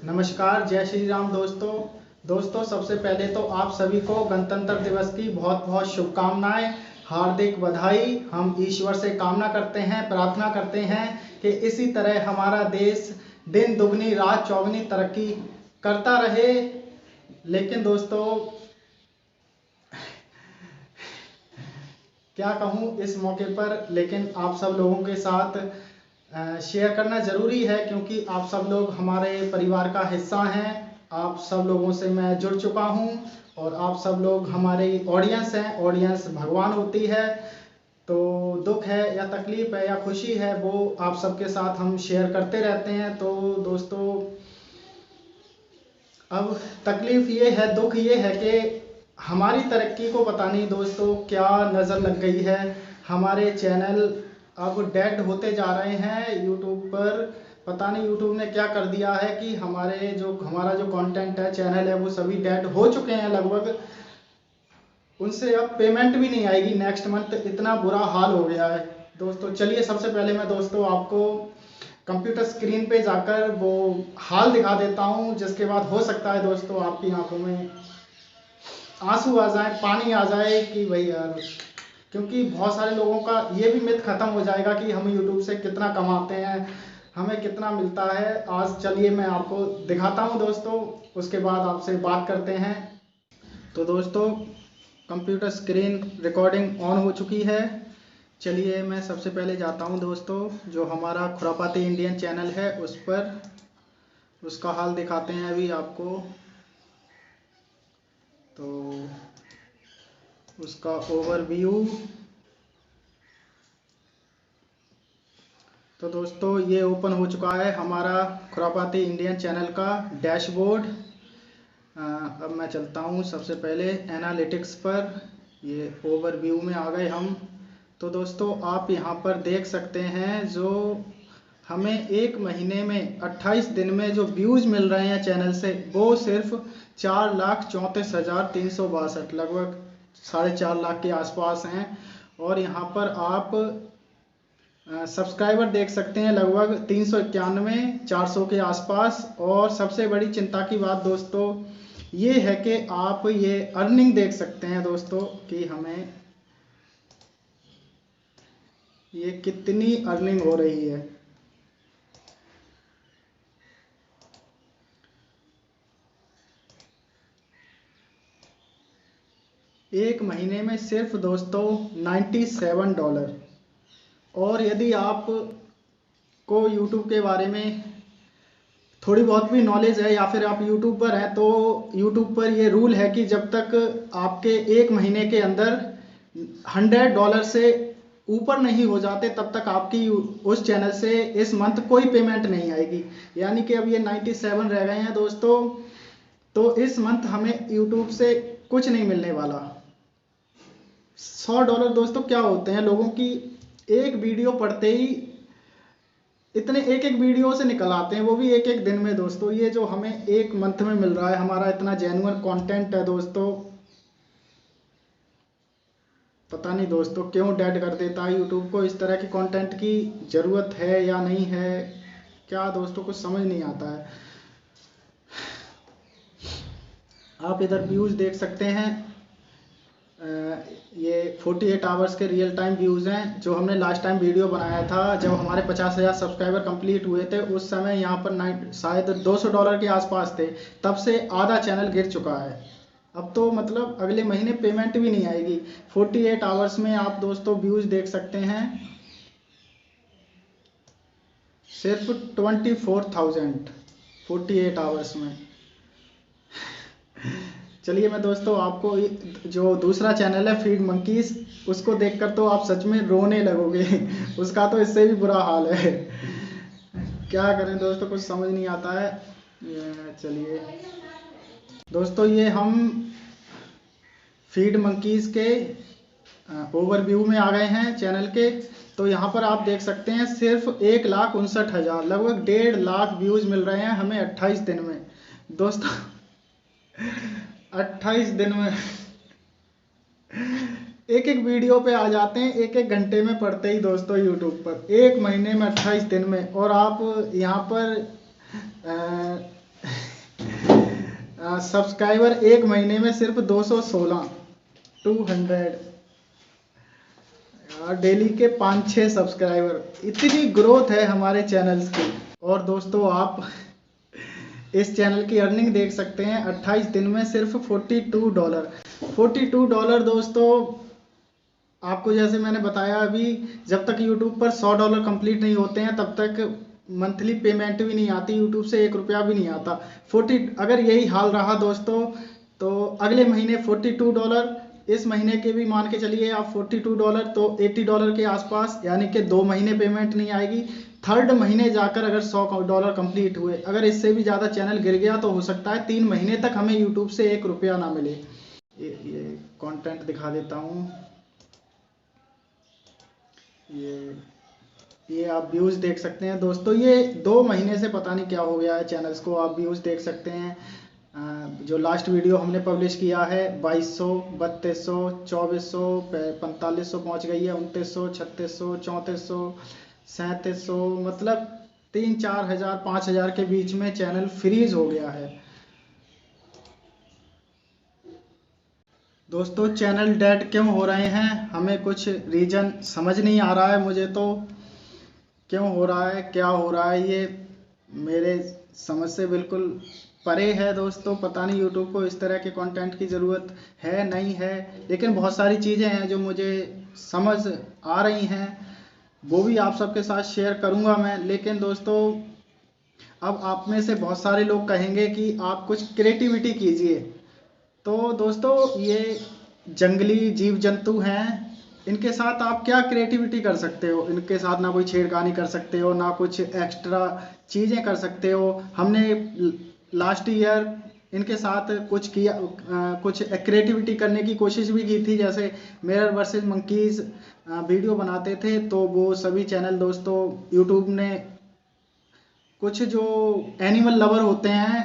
नमस्कार, जय श्री राम दोस्तों सबसे पहले तो आप सभी को गणतंत्र दिवस की बहुत बहुत शुभकामनाएं, हार्दिक बधाई। हम ईश्वर से कामना करते हैं, प्रार्थना करते हैं कि इसी तरह हमारा देश दिन दुगनी रात चौगनी तरक्की करता रहे। लेकिन दोस्तों क्या कहूँ इस मौके पर, लेकिन आप सब लोगों के साथ शेयर करना ज़रूरी है क्योंकि आप सब लोग हमारे परिवार का हिस्सा हैं। आप सब लोगों से मैं जुड़ चुका हूं और आप सब लोग हमारी ऑडियंस हैं। ऑडियंस भगवान होती है, तो दुख है या तकलीफ़ है या खुशी है वो आप सबके साथ हम शेयर करते रहते हैं। तो दोस्तों अब तकलीफ़ ये है, दुख ये है कि हमारी तरक्की को पता नहीं दोस्तों क्या नज़र लग गई है। हमारे चैनल अब डेड होते जा रहे हैं यूट्यूब पर। पता नहीं यूट्यूब ने क्या कर दिया है कि हमारा जो कंटेंट है, चैनल है, वो सभी डेड हो चुके हैं लगभग। उनसे अब पेमेंट भी नहीं आएगी नेक्स्ट मंथ, इतना बुरा हाल हो गया है दोस्तों। चलिए सबसे पहले मैं दोस्तों आपको कंप्यूटर स्क्रीन पे जाकर वो हाल दिखा देता हूँ, जिसके बाद हो सकता है दोस्तों आपकी आंखों में आंसू आ जाए, पानी आ जाए कि भाई यार, क्योंकि बहुत सारे लोगों का ये भी मिथ खत्म हो जाएगा कि हम यूट्यूब से कितना कमाते हैं, हमें कितना मिलता है। आज चलिए मैं आपको दिखाता हूं दोस्तों, उसके बाद आपसे बात करते हैं। तो दोस्तों कंप्यूटर स्क्रीन रिकॉर्डिंग ऑन हो चुकी है। चलिए मैं सबसे पहले जाता हूं दोस्तों, जो हमारा खुरापाती इंडियन चैनल है उस पर, उसका हाल दिखाते हैं अभी आपको। तो उसका ओवरव्यू। तो दोस्तों ये ओपन हो चुका है हमारा खुरापाती इंडियन चैनल का डैशबोर्ड। अब मैं चलता हूँ सबसे पहले एनालिटिक्स पर। ये ओवरव्यू में आ गए हम। तो दोस्तों आप यहाँ पर देख सकते हैं जो हमें एक महीने में 28 दिन में जो व्यूज़ मिल रहे हैं चैनल से, वो सिर्फ 4,34,362, लगभग 4.5 लाख के आसपास हैं। और यहाँ पर आप सब्सक्राइबर देख सकते हैं लगभग 391, 400 के आसपास। और सबसे बड़ी चिंता की बात दोस्तों ये है कि आप ये अर्निंग देख सकते हैं दोस्तों कि हमें ये कितनी अर्निंग हो रही है। एक महीने में सिर्फ दोस्तों $97। और यदि आप को यूट्यूब के बारे में थोड़ी बहुत भी नॉलेज है या फिर आप यूट्यूब पर हैं, तो यूट्यूब पर ये रूल है कि जब तक आपके एक महीने के अंदर $100 से ऊपर नहीं हो जाते तब तक आपकी उस चैनल से इस मंथ कोई पेमेंट नहीं आएगी। यानी कि अब ये 97 रह गए हैं दोस्तों, तो इस मंथ हमें यूट्यूब से कुछ नहीं मिलने वाला। $100 दोस्तों क्या होते हैं, लोगों की एक वीडियो पढ़ते ही इतने एक एक वीडियो से निकल आते हैं, वो भी एक एक दिन में दोस्तों। ये जो हमें एक मंथ में मिल रहा है, हमारा इतना जेन्युइन कंटेंट है दोस्तों, पता नहीं दोस्तों क्यों डेड कर देता है यूट्यूब को। इस तरह के कंटेंट की ज़रूरत है या नहीं है, क्या दोस्तों कुछ समझ नहीं आता है। आप इधर व्यूज़ देख सकते हैं, ये 48 आवर्स के रियल टाइम व्यूज़ हैं। जो हमने लास्ट टाइम वीडियो बनाया था जब हमारे 50,000 सब्सक्राइबर कंप्लीट हुए थे, उस समय यहाँ पर शायद $200 के आसपास थे। तब से आधा चैनल गिर चुका है। अब तो मतलब अगले महीने पेमेंट भी नहीं आएगी। 48 आवर्स में आप दोस्तों व्यूज़ देख सकते हैं सिर्फ 24,000 48 आवर्स में। चलिए मैं दोस्तों आपको जो दूसरा चैनल है फीड मंकीज, उसको देखकर तो आप सच में रोने लगोगे। उसका तो इससे भी बुरा हाल है। क्या करें दोस्तों, कुछ समझ नहीं आता है। चलिए दोस्तों ये हम फीड मंकीज के ओवरव्यू में आ गए हैं चैनल के। तो यहाँ पर आप देख सकते हैं सिर्फ 1,59,000, लगभग 1.5 लाख व्यूज़ मिल रहे हैं हमें 28 दिन में दोस्तों। 28 दिन में एक एक वीडियो पे आ जाते हैं, एक एक घंटे में पढ़ते ही दोस्तों यूट्यूब पर, एक महीने में 28 दिन में। और आप यहाँ पर सब्सक्राइबर एक महीने में सिर्फ 216, 200 यार, डेली के 5-6 सब्सक्राइबर, इतनी ग्रोथ है हमारे चैनल्स की। और दोस्तों आप इस चैनल की अर्निंग देख सकते हैं 28 दिन में सिर्फ $42। $42 दोस्तों, आपको जैसे मैंने बताया अभी, जब तक यूट्यूब पर $100 कंप्लीट नहीं होते हैं तब तक मंथली पेमेंट भी नहीं आती, यूट्यूब से ₹1 भी नहीं आता। 40 अगर यही हाल रहा दोस्तों तो अगले महीने $42, इस महीने के भी मान के चलिए आप $42, तो $80 के आसपास, यानी कि 2 महीने पेमेंट नहीं आएगी। थर्ड महीने जाकर अगर $100 कंप्लीट हुए, अगर इससे भी ज़्यादा चैनल गिर गया तो हो सकता है 3 महीने तक हमें यूट्यूब से ₹1 ना मिले। ये कंटेंट दिखा देता हूँ। ये आप व्यूज़ देख सकते हैं दोस्तों, ये 2 महीने से पता नहीं क्या हो गया है चैनल्स को, आप व्यूज़ देख सकते हैं। जो लास्ट वीडियो हमने पब्लिश किया है 2200, 3200, 2400, 4500 पहुंच गई है, 2900, 3600, 3400, 3700, मतलब 3-4 हज़ार 5 हज़ार के बीच में चैनल फ्रीज हो गया है। दोस्तों चैनल डेड क्यों हो रहे हैं, हमें कुछ रीज़न समझ नहीं आ रहा है मुझे तो। क्यों हो रहा है, क्या हो रहा है, ये मेरे समझ से बिल्कुल परे है दोस्तों। पता नहीं यूट्यूब को इस तरह के कंटेंट की ज़रूरत है नहीं है, लेकिन बहुत सारी चीज़ें हैं जो मुझे समझ आ रही हैं, वो भी आप सबके साथ शेयर करूंगा मैं। लेकिन दोस्तों अब आप में से बहुत सारे लोग कहेंगे कि आप कुछ क्रिएटिविटी कीजिए। तो दोस्तों ये जंगली जीव जंतु हैं, इनके साथ आप क्या क्रिएटिविटी कर सकते हो? इनके साथ ना कोई छेड़खानी कर सकते हो, ना कुछ एक्स्ट्रा चीज़ें कर सकते हो। हमने लास्ट ईयर इनके साथ कुछ किया, कुछ क्रिएटिविटी करने की कोशिश भी की थी, जैसे मिरर वर्सेस मंकीज़ वीडियो बनाते थे, तो वो सभी चैनल दोस्तों यूट्यूब ने कुछ जो एनिमल लवर होते हैं,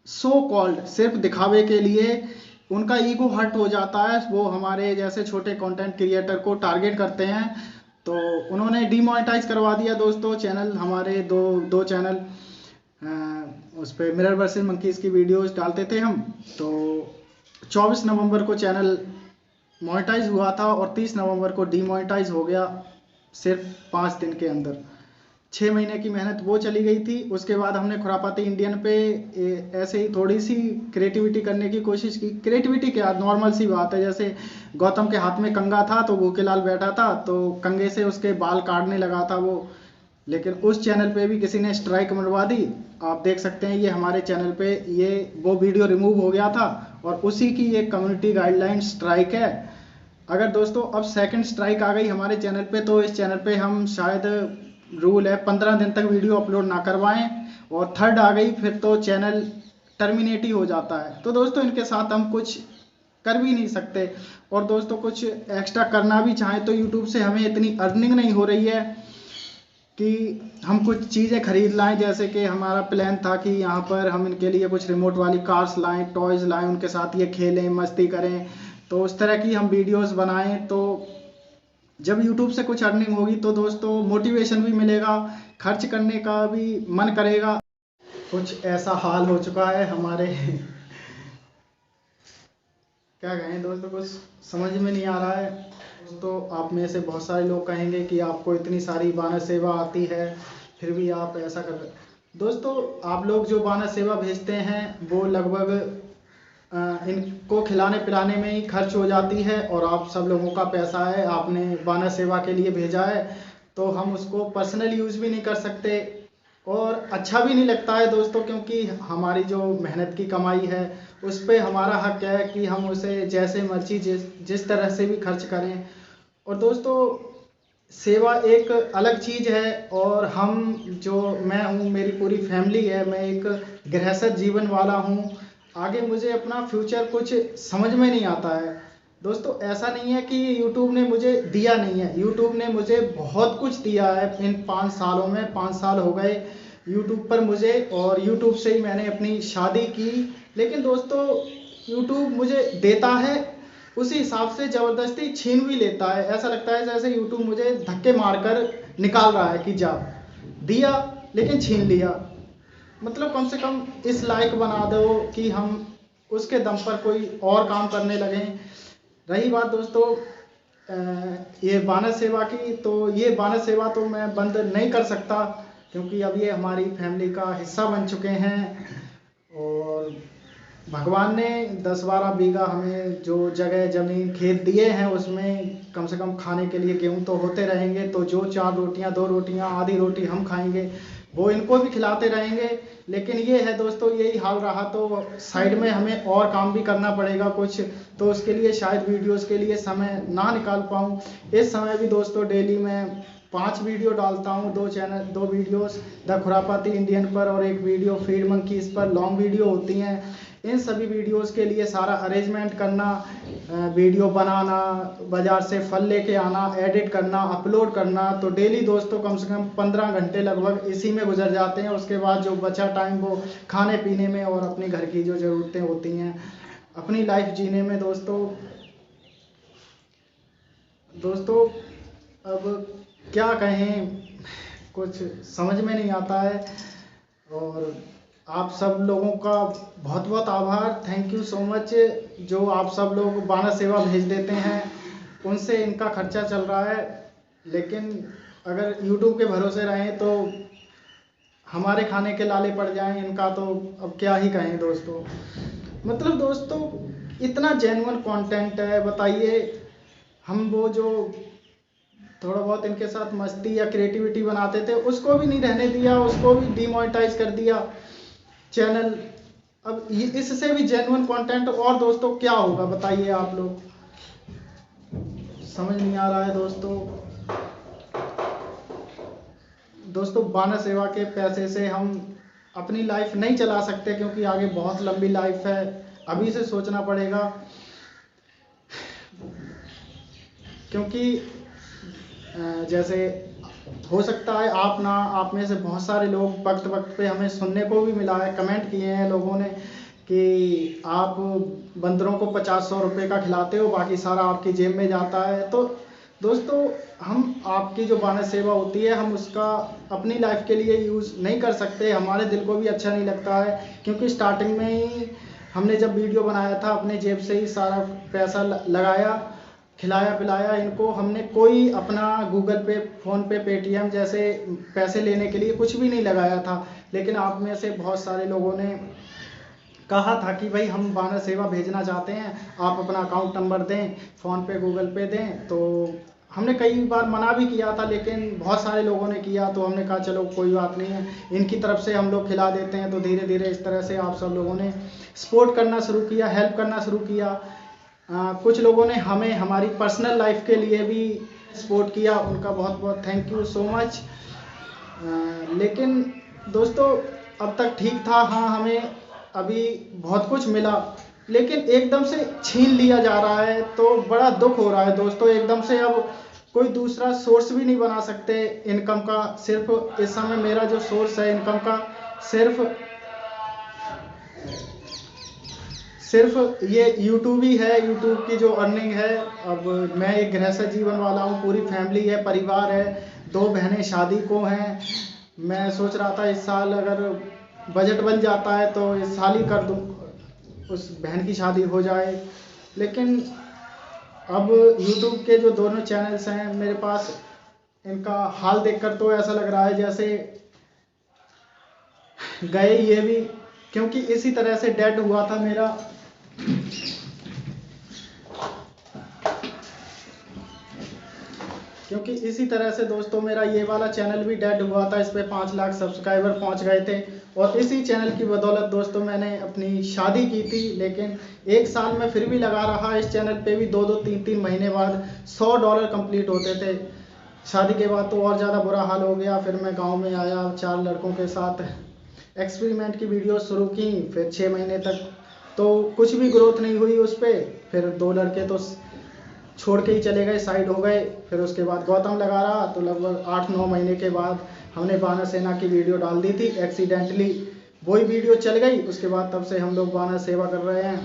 सो कॉल्ड सिर्फ दिखावे के लिए, उनका ईगो हर्ट हो जाता है, वो हमारे जैसे छोटे कंटेंट क्रिएटर को टारगेट करते हैं, तो उन्होंने डीमोनेटाइज करवा दिया दोस्तों चैनल। हमारे दो चैनल उस पर मिरर वर्सेस मंकीज़ की वीडियोस डालते थे हम, तो 24 नवंबर को चैनल मोनेटाइज हुआ था और 30 नवंबर को डीमोनेटाइज हो गया, सिर्फ 5 दिन के अंदर। 6 महीने की मेहनत वो चली गई थी। उसके बाद हमने खुरापाती इंडियन पे ऐसे ही थोड़ी सी क्रिएटिविटी करने की कोशिश की। क्रिएटिविटी क्या, नॉर्मल सी बात है, जैसे गौतम के हाथ में कंगा था तो भूखेलाल बैठा था तो कंगे से उसके बाल काटने लगा था वो, लेकिन उस चैनल पे भी किसी ने स्ट्राइक मरवा दी। आप देख सकते हैं ये हमारे चैनल पे ये वो वीडियो रिमूव हो गया था और उसी की ये कम्युनिटी गाइडलाइन स्ट्राइक है। अगर दोस्तों अब सेकंड स्ट्राइक आ गई हमारे चैनल पे, तो इस चैनल पे हम शायद, रूल है 15 दिन तक वीडियो अपलोड ना करवाएं, और थर्ड आ गई फिर तो चैनल टर्मिनेट ही हो जाता है। तो दोस्तों इनके साथ हम कुछ कर भी नहीं सकते, और दोस्तों कुछ एक्स्ट्रा करना भी चाहें तो यूट्यूब से हमें इतनी अर्निंग नहीं हो रही है कि हम कुछ चीज़ें खरीद लाएं। जैसे कि हमारा प्लान था कि यहाँ पर हम इनके लिए कुछ रिमोट वाली कार्स लाएं, टॉयज़ लाएं, उनके साथ ये खेलें, मस्ती करें, तो उस तरह की हम वीडियोस बनाएं। तो जब YouTube से कुछ अर्निंग होगी तो दोस्तों मोटिवेशन भी मिलेगा, खर्च करने का भी मन करेगा। कुछ ऐसा हाल हो चुका है हमारे क्या कहें दोस्तों, कुछ समझ में नहीं आ रहा है। तो आप में से बहुत सारे लोग कहेंगे कि आपको इतनी सारी बानर सेवा आती है फिर भी आप ऐसा कर रहे। दोस्तों आप लोग जो बानर सेवा भेजते हैं वो लगभग इनको खिलाने पिलाने में ही खर्च हो जाती है, और आप सब लोगों का पैसा है, आपने बानर सेवा के लिए भेजा है, तो हम उसको पर्सनल यूज़ भी नहीं कर सकते और अच्छा भी नहीं लगता है दोस्तों, क्योंकि हमारी जो मेहनत की कमाई है उस पर हमारा हक है कि हम उसे जैसे मर्जी जिस तरह से भी खर्च करें। और दोस्तों सेवा एक अलग चीज़ है, और हम जो मैं हूँ, मेरी पूरी फैमिली है, मैं एक गृहस्थ जीवन वाला हूँ, आगे मुझे अपना फ्यूचर कुछ समझ में नहीं आता है दोस्तों। ऐसा नहीं है कि YouTube ने मुझे दिया नहीं है, YouTube ने मुझे बहुत कुछ दिया है इन 5 सालों में। 5 साल हो गए YouTube पर मुझे, और YouTube से ही मैंने अपनी शादी की। लेकिन दोस्तों YouTube मुझे देता है, उसी हिसाब से ज़बरदस्ती छीन भी लेता है। ऐसा लगता है जैसे YouTube मुझे धक्के मारकर निकाल रहा है कि जा, दिया लेकिन छीन लिया। मतलब कम से कम इस लायक बना दो कि हम उसके दम पर कोई और काम करने लगें। रही बात दोस्तों ये बानर सेवा की, तो ये बानर सेवा तो मैं बंद नहीं कर सकता, क्योंकि अब ये हमारी फैमिली का हिस्सा बन चुके हैं। और भगवान ने 10-12 बीघा हमें जो जगह ज़मीन खेत दिए हैं, उसमें कम से कम खाने के लिए गेहूं तो होते रहेंगे। तो जो 4 रोटियां 2 रोटियां आधी रोटी हम खाएंगे, वो इनको भी खिलाते रहेंगे। लेकिन ये है दोस्तों, यही हाल रहा तो साइड में हमें और काम भी करना पड़ेगा कुछ, तो उसके लिए शायद वीडियोस के लिए समय ना निकाल पाऊँ। इस समय भी दोस्तों डेली मैं 5 वीडियो डालता हूँ, 2 वीडियोस द खुरापाती इंडियन पर और एक वीडियो फीड मंकीज पर लॉन्ग वीडियो होती हैं। इन सभी वीडियोस के लिए सारा अरेंजमेंट करना, वीडियो बनाना, बाज़ार से फल लेके आना, एडिट करना, अपलोड करना, तो डेली दोस्तों कम से कम 15 घंटे लगभग इसी में गुजर जाते हैं। उसके बाद जो बचा टाइम वो खाने पीने में और अपने घर की जो ज़रूरतें होती हैं, अपनी लाइफ जीने में दोस्तों अब क्या कहें, कुछ समझ में नहीं आता है। और आप सब लोगों का बहुत बहुत आभार, थैंक यू सो मच, जो आप सब लोग बानर सेवा भेज देते हैं, उनसे इनका खर्चा चल रहा है। लेकिन अगर YouTube के भरोसे रहें तो हमारे खाने के लाले पड़ जाएं इनका, तो अब क्या ही कहें दोस्तों। मतलब दोस्तों इतना जेन्युइन कंटेंट है, बताइए। हम वो जो थोड़ा बहुत इनके साथ मस्ती या क्रिएटिविटी बनाते थे, उसको भी नहीं रहने दिया, उसको भी डिमोनेटाइज कर दिया चैनल। अब इससे भी जेन्युइन कंटेंट और दोस्तों क्या होगा, बताइए आप लोग। समझ नहीं आ रहा है दोस्तों बानर सेवा के पैसे से हम अपनी लाइफ नहीं चला सकते, क्योंकि आगे बहुत लंबी लाइफ है, अभी से सोचना पड़ेगा। क्योंकि जैसे हो सकता है आप में से बहुत सारे लोग वक्त वक्त पे हमें सुनने को भी मिला है, कमेंट किए हैं लोगों ने कि आप बंदरों को 50-100 रुपये का खिलाते हो, बाकी सारा आपकी जेब में जाता है। तो दोस्तों हम आपकी जो बानर सेवा होती है, हम उसका अपनी लाइफ के लिए यूज़ नहीं कर सकते, हमारे दिल को भी अच्छा नहीं लगता है। क्योंकि स्टार्टिंग में ही हमने जब वीडियो बनाया था, अपने जेब से ही सारा पैसा लगाया, खिलाया पिलाया इनको। हमने कोई अपना गूगल पे, फ़ोन पे, पेटीएम जैसे पैसे लेने के लिए कुछ भी नहीं लगाया था। लेकिन आप में से बहुत सारे लोगों ने कहा था कि भाई हम बानर सेवा भेजना चाहते हैं, आप अपना अकाउंट नंबर दें, फ़ोन पे, गूगल पे दें। तो हमने कई बार मना भी किया था, लेकिन बहुत सारे लोगों ने किया, तो हमने कहा चलो कोई बात नहीं है, इनकी तरफ से हम लोग खिला देते हैं। तो धीरे धीरे इस तरह से आप सब लोगों ने सपोर्ट करना शुरू किया, हेल्प करना शुरू किया। कुछ लोगों ने हमें हमारी पर्सनल लाइफ के लिए भी सपोर्ट किया, उनका बहुत बहुत थैंक यू सो मच। लेकिन दोस्तों अब तक ठीक था, हाँ हमें अभी बहुत कुछ मिला, लेकिन एकदम से छीन लिया जा रहा है, तो बड़ा दुख हो रहा है दोस्तों। एकदम से अब कोई दूसरा सोर्स भी नहीं बना सकते इनकम का। सिर्फ इस समय मेरा जो सोर्स है इनकम का, सिर्फ ये YouTube ही है, YouTube की जो अर्निंग है। अब मैं एक गृहस्थ जीवन वाला हूँ, पूरी फैमिली है, परिवार है, 2 बहनें शादी को हैं। मैं सोच रहा था इस साल अगर बजट बन जाता है तो इस साल ही कर दूँ, उस बहन की शादी हो जाए। लेकिन अब YouTube के जो दोनों चैनल्स हैं मेरे पास, इनका हाल देखकर तो ऐसा लग रहा है जैसे गए ये भी, क्योंकि इसी तरह से डेड हुआ था मेरा। क्योंकि इसी तरह से दोस्तों मेरा ये वाला चैनल भी डेड हुआ था, इस पे 5 लाख सब्सक्राइबर पहुंच गए थे। और इसी चैनल की बदौलत दोस्तों मैंने अपनी शादी की थी। लेकिन 1 साल में फिर भी लगा रहा, इस चैनल पे भी 2-2 3-3 महीने बाद $100 कंप्लीट होते थे। शादी के बाद तो और ज़्यादा बुरा हाल हो गया। फिर मैं गाँव में आया, 4 लड़कों के साथ एक्सपेरिमेंट की वीडियो शुरू की। फिर 6 महीने तक तो कुछ भी ग्रोथ नहीं हुई उस पर। फिर 2 लड़के तो छोड़ के ही चले गए, साइड हो गए। फिर उसके बाद गौतम लगा रहा, तो लगभग 8-9 महीने के बाद हमने बानर सेना की वीडियो डाल दी थी। एक्सीडेंटली वही वीडियो चल गई, उसके बाद तब से हम लोग बानर सेवा कर रहे हैं।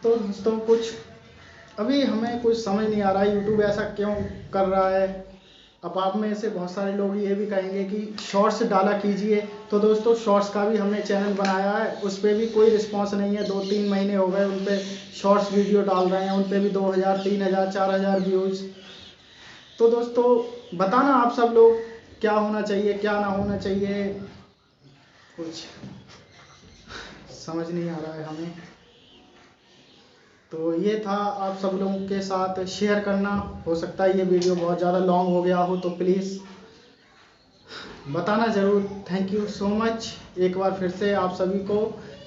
तो दोस्तों कुछ अभी हमें कुछ समझ नहीं आ रहा है, यूट्यूब ऐसा क्यों कर रहा है। अब आप में से बहुत सारे लोग ये भी कहेंगे कि शॉर्ट्स डाला कीजिए, तो दोस्तों शॉर्ट्स का भी हमने चैनल बनाया है, उस पर भी कोई रिस्पांस नहीं है। 2-3 महीने हो गए उन पर शॉर्ट्स वीडियो डाल रहे हैं, उन पर भी 2000, 3000, 4000 व्यूज़। तो दोस्तों बताना आप सब लोग क्या होना चाहिए क्या ना होना चाहिए, कुछ समझ नहीं आ रहा है हमें। तो ये था आप सब लोगों के साथ शेयर करना। हो सकता है ये वीडियो बहुत ज़्यादा लॉन्ग हो गया हो, तो प्लीज़ बताना ज़रूर। Thank you so much. एक बार फिर से आप सभी को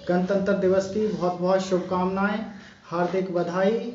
गणतंत्र दिवस की बहुत बहुत शुभकामनाएं, हार्दिक बधाई।